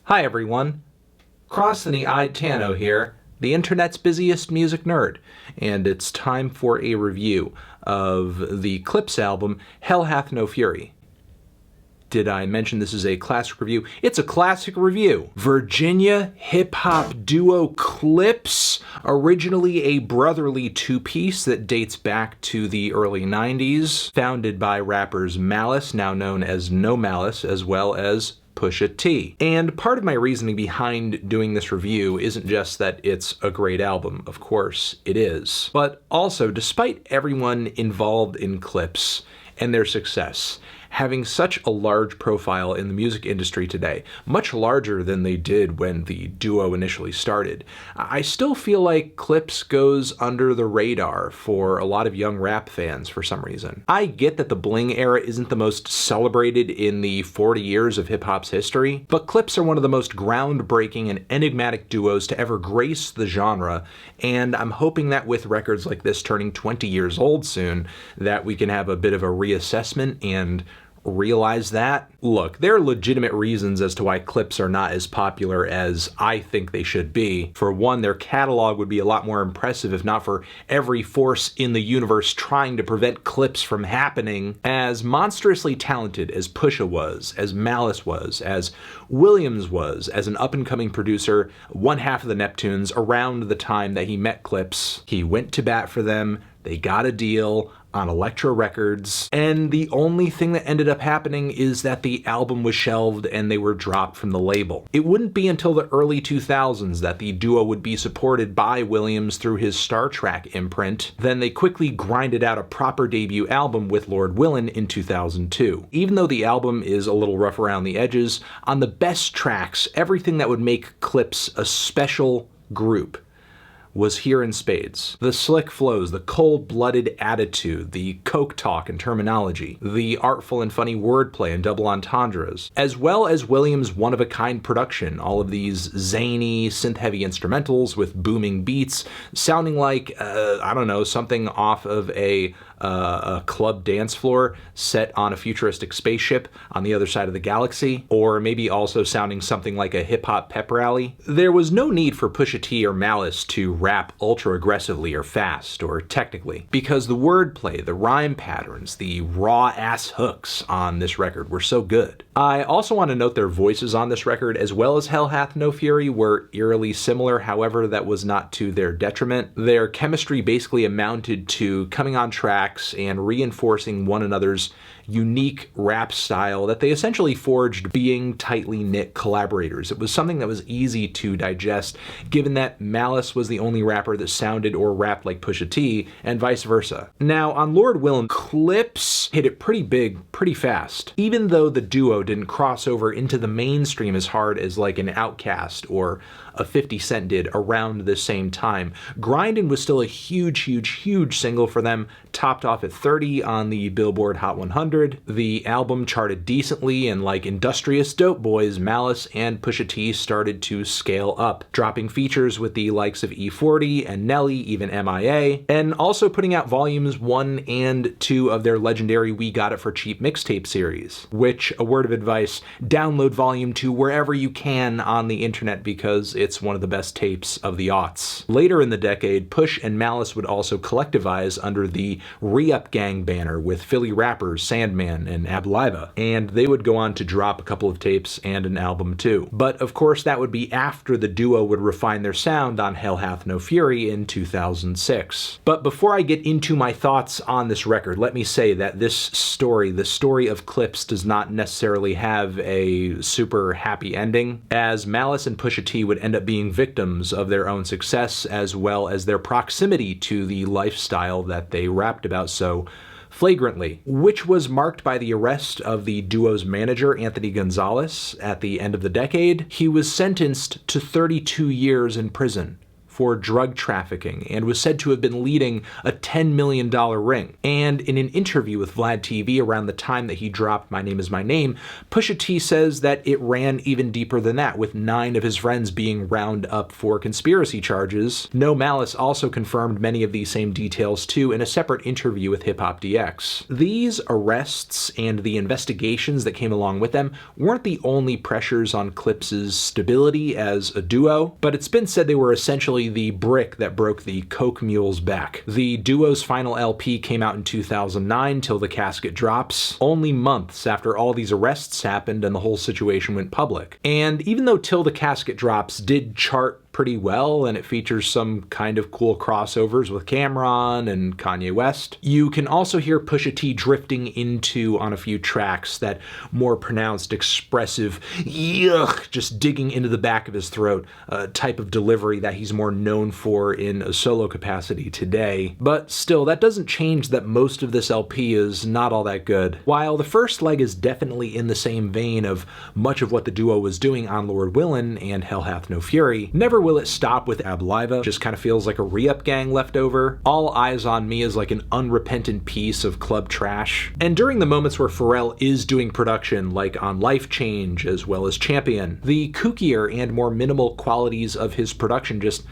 Hi everyone, Crossing the Eyed Tano here, the internet's busiest music nerd, and it's time for a review of the Clipse album, Hell Hath No Fury. Did I mention this is a classic review? It's a classic review. Virginia hip-hop duo Clipse, originally a brotherly two-piece that dates back to the early 90s, founded by rappers Malice, now known as No Malice, as well as Pusha T. And part of my reasoning behind doing this review isn't just that it's a great album, of course it is, but also, despite everyone involved in Clipse and their success having such a large profile in the music industry today, much larger than they did when the duo initially started, I still feel like Clipse goes under the radar for a lot of young rap fans for some reason. I get that the bling era isn't the most celebrated in the 40 years of hip-hop's history, but Clipse are one of the most groundbreaking and enigmatic duos to ever grace the genre, and I'm hoping that with records like this turning 20 years old soon, that we can have a bit of a reassessment and realize that. Look, there are legitimate reasons as to why Clipse are not as popular as I think they should be. For one, their catalog would be a lot more impressive if not for every force in the universe trying to prevent Clipse from happening. As monstrously talented as Pusha was, as Malice was, as Williams was, as an up-and-coming producer, one half of the Neptunes, around the time that he met Clipse, he went to bat for them, they got a deal on Elektra Records, and the only thing that ended up happening is that the album was shelved and they were dropped from the label. It wouldn't be until the early 2000s that the duo would be supported by Williams through his TRAK imprint. Then they quickly grinded out a proper debut album with Lord Willin in 2002. Even though the album is a little rough around the edges, on the best tracks, everything that would make Clipse a special group was here in spades. The slick flows, the cold-blooded attitude, the coke talk and terminology, the artful and funny wordplay and double entendres, as well as Williams' one-of-a-kind production, all of these zany, synth-heavy instrumentals with booming beats, sounding like, I don't know, something off of a club dance floor set on a futuristic spaceship on the other side of the galaxy, or maybe also sounding something like a hip-hop pep rally. There was no need for Pusha T or Malice to rap ultra-aggressively or fast or technically, because the wordplay, the rhyme patterns, the raw-ass hooks on this record were so good. I also want to note their voices on this record, as well as Hell Hath No Fury, were eerily similar, however that was not to their detriment. Their chemistry basically amounted to coming on tracks and reinforcing one another's unique rap style that they essentially forged being tightly knit collaborators. It was something that was easy to digest, given that Malice was the only rapper that sounded or rapped like Pusha T, and vice versa. Now, on Lord Willin, Clipse hit it pretty big, pretty fast, even though the duo didn't cross over into the mainstream as hard as like an Outkast or a 50 Cent did around the same time. Grindin' was still a huge single for them, topped off at 30 on the Billboard Hot 100. The album charted decently, and like industrious dope boys, Malice and Pusha T started to scale up, dropping features with the likes of E40 and Nelly, even MIA, and also putting out volumes 1 and 2 of their legendary We Got It For Cheap mixtape series, which, a word of advice, download volume 2 wherever you can on the internet because it's one of the best tapes of the aughts. Later in the decade, Push and Malice would also collectivize under the Re-Up Gang banner with Philly rappers Sandman and Abliva, and they would go on to drop a couple of tapes and an album too. But of course that would be after the duo would refine their sound on Hell Hath No Fury in 2006. But before I get into my thoughts on this record, let me say that this story, the story of Clipse, does not necessarily have a super happy ending, as Malice and Pusha T would end up being victims of their own success, as well as their proximity to the lifestyle that they rapped about so flagrantly, which was marked by the arrest of the duo's manager, Anthony Gonzalez, at the end of the decade. He was sentenced to 32 years in prison for drug trafficking and was said to have been leading a $10 million ring. And in an interview with Vlad TV around the time that he dropped My Name Is My Name, Pusha T says that it ran even deeper than that, with 9 of his friends being rounded up for conspiracy charges. No Malice also confirmed many of these same details too in a separate interview with Hip Hop DX. These arrests and the investigations that came along with them weren't the only pressures on Clipse's stability as a duo, but it's been said they were essentially the brick that broke the Coke mule's back. The duo's final LP came out in 2009, Till the Casket Drops, only months after all these arrests happened and the whole situation went public. And even though Till the Casket Drops did chart pretty well, and it features some kind of cool crossovers with Cameron and Kanye West, you can also hear Pusha T drifting into, on a few tracks, that more pronounced, expressive, yuck, just digging into the back of his throat type of delivery that he's more known for in a solo capacity today. But still, that doesn't change that most of this LP is not all that good. While the first leg is definitely in the same vein of much of what the duo was doing on Lord Willin and Hell Hath No Fury, never will it stop with Ab Liva. Just kind of feels like a re-up gang leftover. All Eyes on Me is like an unrepentant piece of club trash. And during the moments where Pharrell is doing production, like on Life Change as well as Champion, the kookier and more minimal qualities of his production just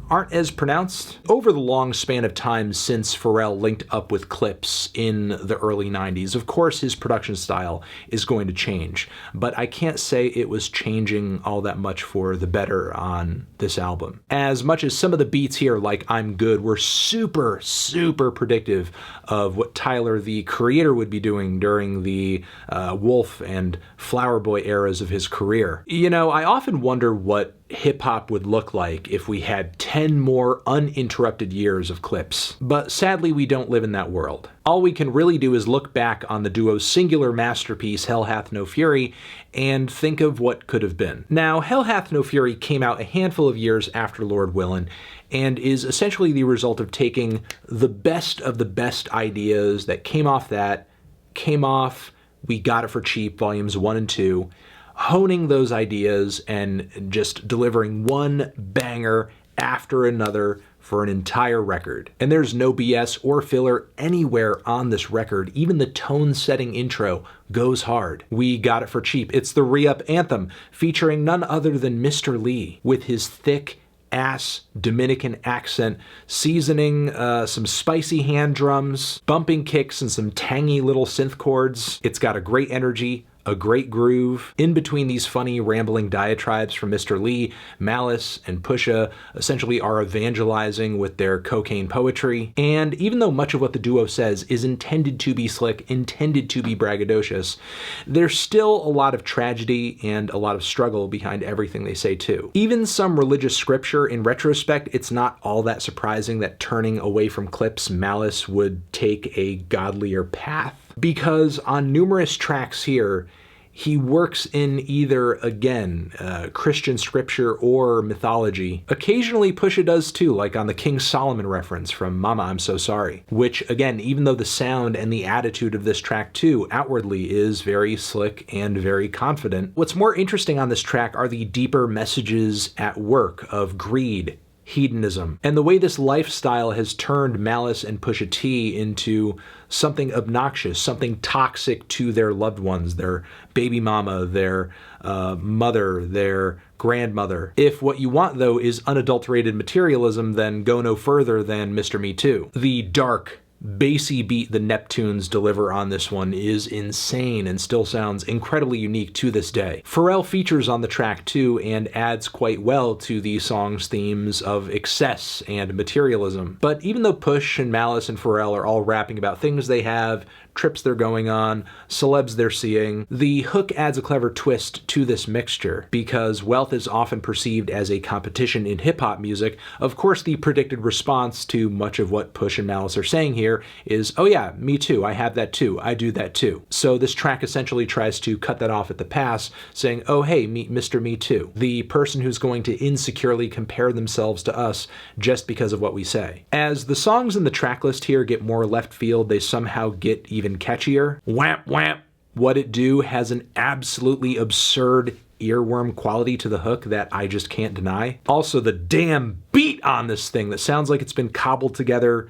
aren't as pronounced. Over the long span of time since Pharrell linked up with Clipse in the early 90s, of course his production style is going to change, but I can't say it was changing all that much for the better on this album. As much as some of the beats here, like I'm Good, were super predictive of what Tyler, the Creator, would be doing during the Wolf and Flower Boy eras of his career. You know, I often wonder what hip-hop would look like if we had 10 more uninterrupted years of Clipse. But sadly, we don't live in that world. All we can really do is look back on the duo's singular masterpiece, Hell Hath No Fury, and think of what could have been. Now, Hell Hath No Fury came out a handful of years after Lord Willin, and is essentially the result of taking the best of the best ideas that came off We Got It For Cheap, Volumes 1 and 2, honing those ideas and just delivering one banger after another for an entire record. And there's no BS or filler anywhere on this record. Even the tone-setting intro goes hard. We Got It For Cheap. It's the re-up anthem featuring none other than Mr. Lee with his thick ass Dominican accent, seasoning some spicy hand drums, bumping kicks, and some tangy little synth chords. It's got a great energy, a great groove. In between these funny, rambling diatribes from Mr. Lee, Malice and Pusha essentially are evangelizing with their cocaine poetry. And even though much of what the duo says is intended to be slick, intended to be braggadocious, there's still a lot of tragedy and a lot of struggle behind everything they say too. Even some religious scripture, in retrospect, it's not all that surprising that turning away from Clipse, Malice would take a godlier path. Because on numerous tracks here, he works in either, again, Christian scripture or mythology. Occasionally Pusha does too, like on the King Solomon reference from Mama I'm So Sorry, which again, even though the sound and the attitude of this track too outwardly is very slick and very confident, what's more interesting on this track are the deeper messages at work of greed, hedonism, and the way this lifestyle has turned Malice and Pusha T into something obnoxious, something toxic to their loved ones, their baby mama, their mother, their grandmother. If what you want, though, is unadulterated materialism, then go no further than Mr. Me Too. The dark, bassy beat the Neptunes deliver on this one is insane and still sounds incredibly unique to this day. Pharrell features on the track too and adds quite well to the song's themes of excess and materialism. But even though Push and Malice and Pharrell are all rapping about things they have, trips they're going on, celebs they're seeing, the hook adds a clever twist to this mixture. Because wealth is often perceived as a competition in hip-hop music, of course the predicted response to much of what Push and Malice are saying here is, oh yeah, me too, I have that too, I do that too. So this track essentially tries to cut that off at the pass, saying, oh hey, meet Mr. Me Too, the person who's going to insecurely compare themselves to us just because of what we say. As the songs in the track list here get more left field, they somehow get even catchier. Whamp Whamp, What It Do has an absolutely absurd earworm quality to the hook that I just can't deny. Also, the damn beat on this thing that sounds like it's been cobbled together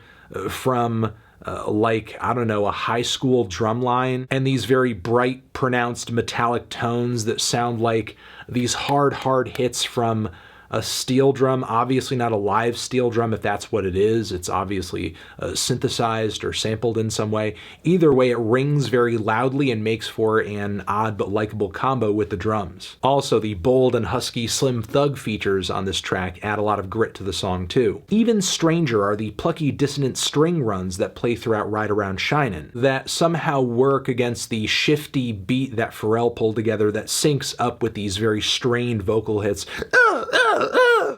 from like, I don't know, a high school drum line, and these very bright, pronounced metallic tones that sound like these hard hits from a steel drum. Obviously not a live steel drum if that's what it is. It's obviously synthesized or sampled in some way. Either way, it rings very loudly and makes for an odd but likable combo with the drums. Also, the bold and husky Slim Thug features on this track add a lot of grit to the song too. Even stranger are the plucky dissonant string runs that play throughout Ride Around Shinin' that somehow work against the shifty beat that Pharrell pulled together that syncs up with these very strained vocal hits.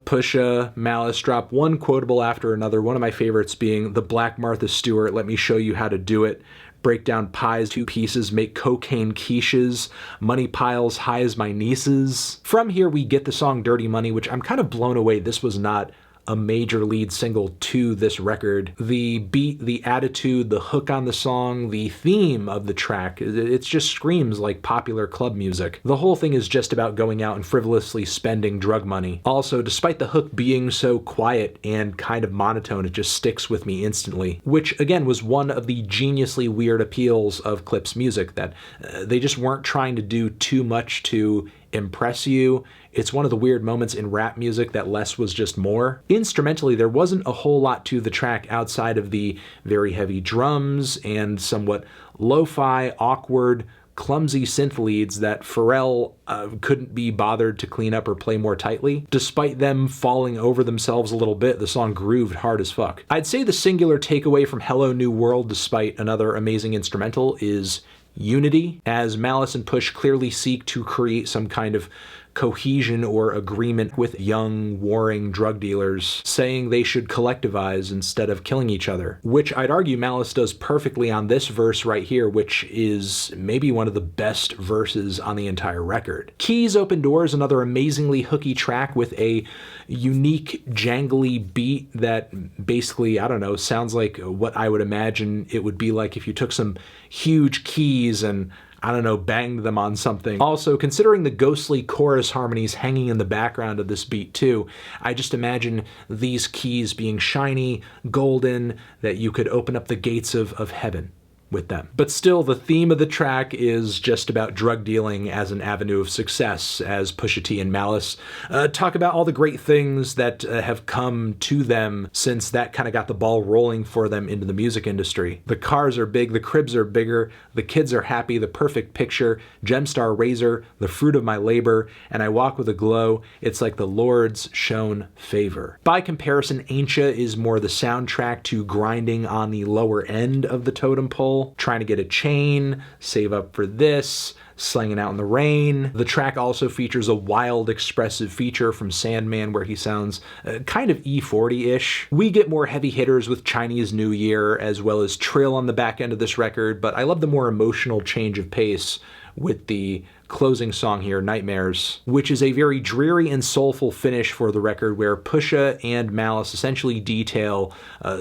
Pusha, Malice drop one quotable after another, one of my favorites being the Black Martha Stewart, let me show you how to do it. Break down pies 2 pieces, make cocaine quiches, money piles high as my nieces. From here we get the song Dirty Money, which I'm kind of blown away this was not a major lead single to this record. The beat, the attitude, the hook on the song, the theme of the track, it just screams like popular club music. The whole thing is just about going out and frivolously spending drug money. Also, despite the hook being so quiet and kind of monotone, it just sticks with me instantly, which again was one of the geniusly weird appeals of Clipse music, that they just weren't trying to do too much to impress you. It's one of the weird moments in rap music that less was just more. Instrumentally, there wasn't a whole lot to the track outside of the very heavy drums and somewhat lo-fi, awkward, clumsy synth leads that Pharrell couldn't be bothered to clean up or play more tightly. Despite them falling over themselves a little bit, the song grooved hard as fuck. I'd say the singular takeaway from Hello New World, despite another amazing instrumental, is unity, as Malice and Push clearly seek to create some kind of cohesion or agreement with young, warring drug dealers, saying they should collectivize instead of killing each other, which I'd argue Malice does perfectly on this verse right here, which is maybe one of the best verses on the entire record. Keys Open Doors, another amazingly hooky track with a unique, jangly beat that basically, I don't know, sounds like what I would imagine it would be like if you took some huge keys and, I don't know, banged them on something. Also, considering the ghostly chorus harmonies hanging in the background of this beat too, I just imagine these keys being shiny, golden, that you could open up the gates of heaven with them. But still, the theme of the track is just about drug dealing as an avenue of success, as Pusha T and Malice talk about all the great things that have come to them since that kind of got the ball rolling for them into the music industry. The cars are big, the cribs are bigger, the kids are happy, the perfect picture, Gemstar razor, the fruit of my labor, and I walk with a glow, it's like the Lord's shown favor. By comparison, Ain'tcha is more the soundtrack to grinding on the lower end of the totem pole, trying to get a chain, save up for this, slanging out in the rain. The track also features a wild, expressive feature from Sandman where he sounds kind of E40-ish. We get more heavy hitters with Chinese New Year as well as Trill on the back end of this record, but I love the more emotional change of pace with the closing song here, Nightmares, which is a very dreary and soulful finish for the record where Pusha and Malice essentially detail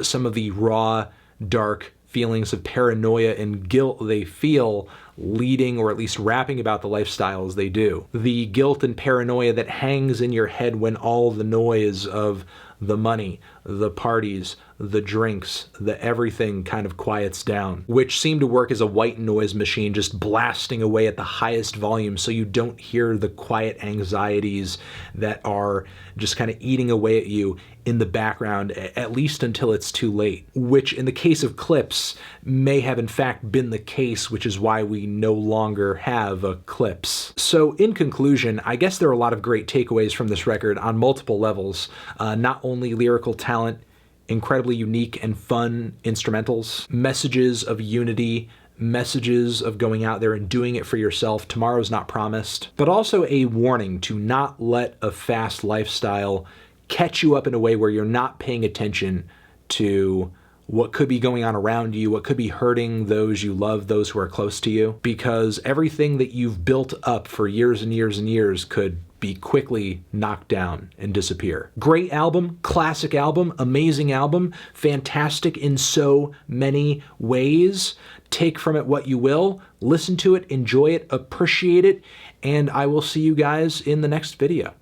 some of the raw, dark feelings of paranoia and guilt they feel leading or at least rapping about the lifestyles they do. The guilt and paranoia that hangs in your head when all the noise of the money, the parties, the drinks, the everything kind of quiets down, which seem to work as a white noise machine just blasting away at the highest volume so you don't hear the quiet anxieties that are just kind of eating away at you in the background, at least until it's too late, which in the case of Clipse may have in fact been the case, which is why we no longer have a Clipse. So in conclusion, I guess there are a lot of great takeaways from this record on multiple levels, not only lyrical talent, incredibly unique and fun instrumentals, messages of unity, messages of going out there and doing it for yourself, tomorrow's not promised, but also a warning to not let a fast lifestyle catch you up in a way where you're not paying attention to what could be going on around you, what could be hurting those you love, those who are close to you, because everything that you've built up for years and years and years could be quickly knocked down and disappear. Great album, classic album, amazing album, fantastic in so many ways. Take from it what you will, listen to it, enjoy it, appreciate it, and I will see you guys in the next video.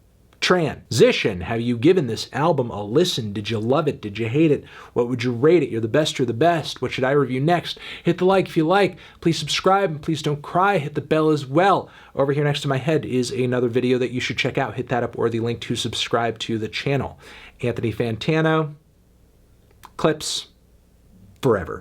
Transition. Have you given this album a listen? Did you love it? Did you hate it? What would you rate it? You're the best, you're the best. What should I review next? Hit the like if you like. Please subscribe and please don't cry. Hit the bell as well. Over here next to my head is another video that you should check out. Hit that up or the link to subscribe to the channel. Anthony Fantano, Clipse, forever.